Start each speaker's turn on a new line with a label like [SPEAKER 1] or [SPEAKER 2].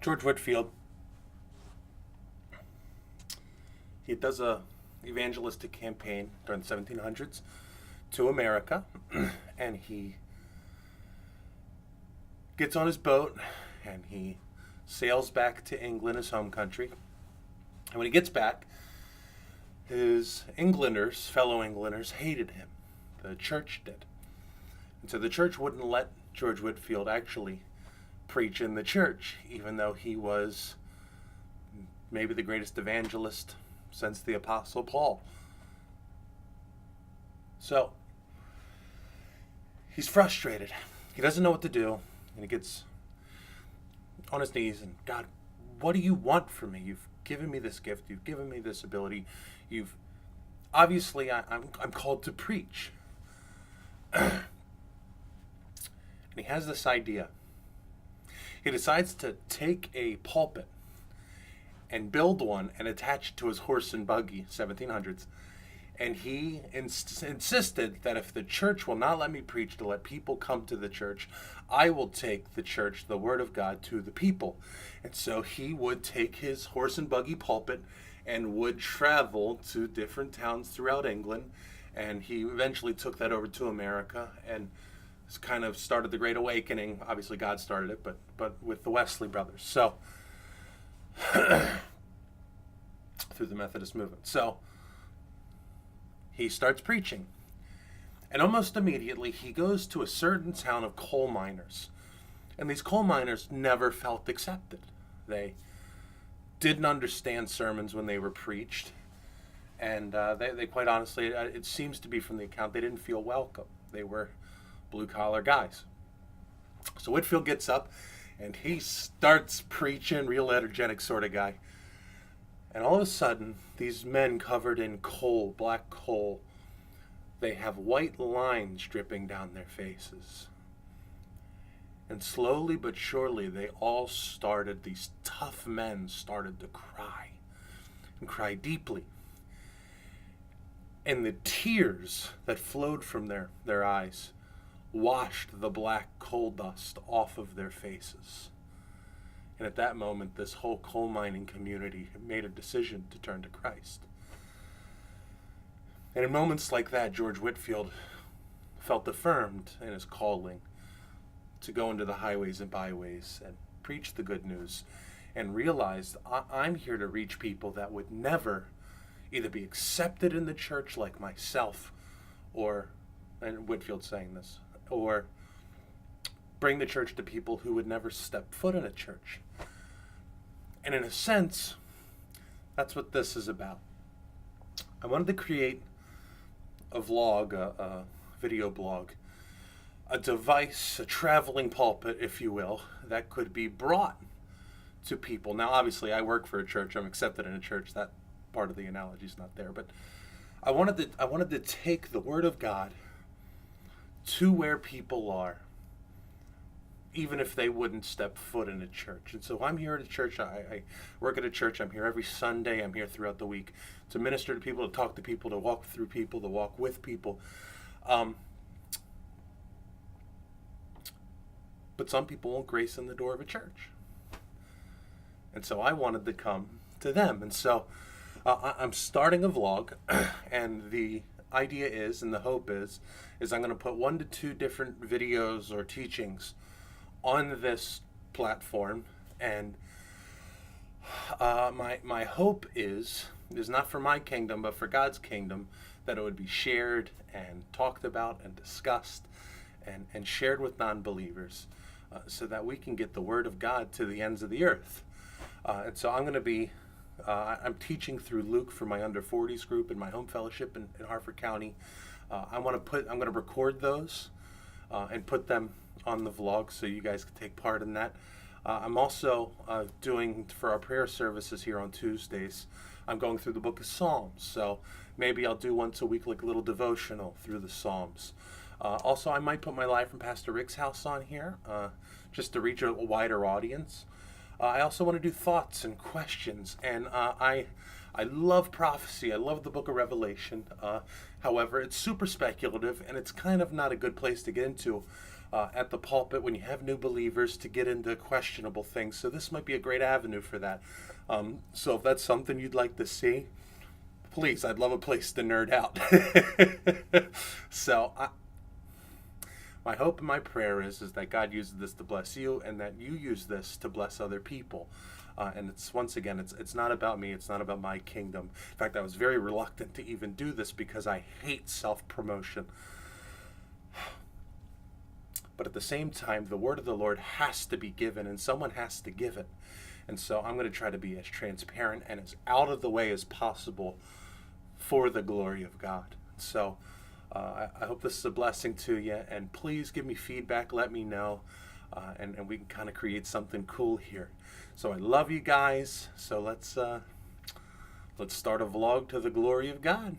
[SPEAKER 1] George Whitefield, he does a evangelistic campaign during the 1700s to America, and he gets on his boat and he sails back to England, his home country. And when he gets back, his fellow Englanders, hated him. The church did. And so the church wouldn't let George Whitefield actually preach in the church, even though he was maybe the greatest evangelist since the Apostle Paul. So he's frustrated. He doesn't know what to do, and he gets on his knees and, God, what do you want from me? You've given me this gift. You've given me this ability. You've obviously I'm called to preach. And he has this idea. He decides to take a pulpit and build one and attach it to his horse and buggy, 1700s. And he insisted that if the church will not let me preach, to let people come to the church, I will take the church, the word of God, to the people. And so he would take his horse and buggy pulpit and would travel to different towns throughout England. And he eventually took that over to America and kind of started the Great Awakening. Obviously God started it, but with the Wesley brothers. So through the Methodist movement. So he starts preaching. And almost immediately he goes to a certain town of coal miners. And these coal miners never felt accepted. They didn't understand sermons when they were preached. And they quite honestly, it seems to be from the account, they didn't feel welcome. They were blue-collar guys. So Whitefield gets up and he starts preaching, real energetic sort of guy. And all of a sudden, these men covered in coal, black coal, they have white lines dripping down their faces. And slowly but surely, these tough men started to cry, and cry deeply. And the tears that flowed from their eyes washed the black coal dust off of their faces. And at that moment, this whole coal mining community made a decision to turn to Christ. And in moments like that, George Whitefield felt affirmed in his calling to go into the highways and byways and preach the good news, and realized, I'm here to reach people that would never either be accepted in the church like myself, or, and Whitefield's saying this, or bring the church to people who would never step foot in a church. And in a sense, that's what this is about. I wanted to create a vlog, a video blog, a device, a traveling pulpit, if you will, that could be brought to people. Now, obviously, I work for a church. I'm accepted in a church. That part of the analogy is not there. But I wanted to take the Word of God to where people are, even if they wouldn't step foot in a church. And so I'm here at a church. I work at a church. I'm here every Sunday. I'm here throughout the week to minister to people, to talk to people, to walk through people, to walk with people. But some people won't grace in the door of a church. And so I wanted to come to them. And so I'm starting a vlog, and the idea is, and the hope is I'm going to put 1 to 2 different videos or teachings on this platform. And my hope is not for my kingdom, but for God's kingdom, that it would be shared and talked about and discussed and shared with non-believers, so that we can get the Word of God to the ends of the earth. And so I'm going to be, I'm teaching through Luke for my under 40s group in my home fellowship in Harford County. I'm going to record those and put them on the vlog so you guys can take part in that. I'm also doing, for our prayer services here on Tuesdays, I'm going through the book of Psalms. So maybe I'll do once a week like a little devotional through the Psalms. Also, I might put my Live from Pastor Rick's house on here, just to reach a wider audience. I also want to do thoughts and questions, and I love prophecy. I love the book of Revelation. However, it's super speculative, and it's kind of not a good place to get into. at the pulpit when you have new believers to get into questionable things. So this might be a great avenue for that. So if that's something you'd like to see, please, I'd love a place to nerd out. So my hope and my prayer is that God uses this to bless you, and that you use this to bless other people. And it's, once again, it's not about me. It's not about my kingdom. In fact, I was very reluctant to even do this because I hate self-promotion. But at the same time, the word of the Lord has to be given, and someone has to give it. And so I'm going to try to be as transparent and as out of the way as possible for the glory of God. So I hope this is a blessing to you, and please give me feedback. Let me know, and we can kind of create something cool here. So I love you guys. So let's start a vlog to the glory of God.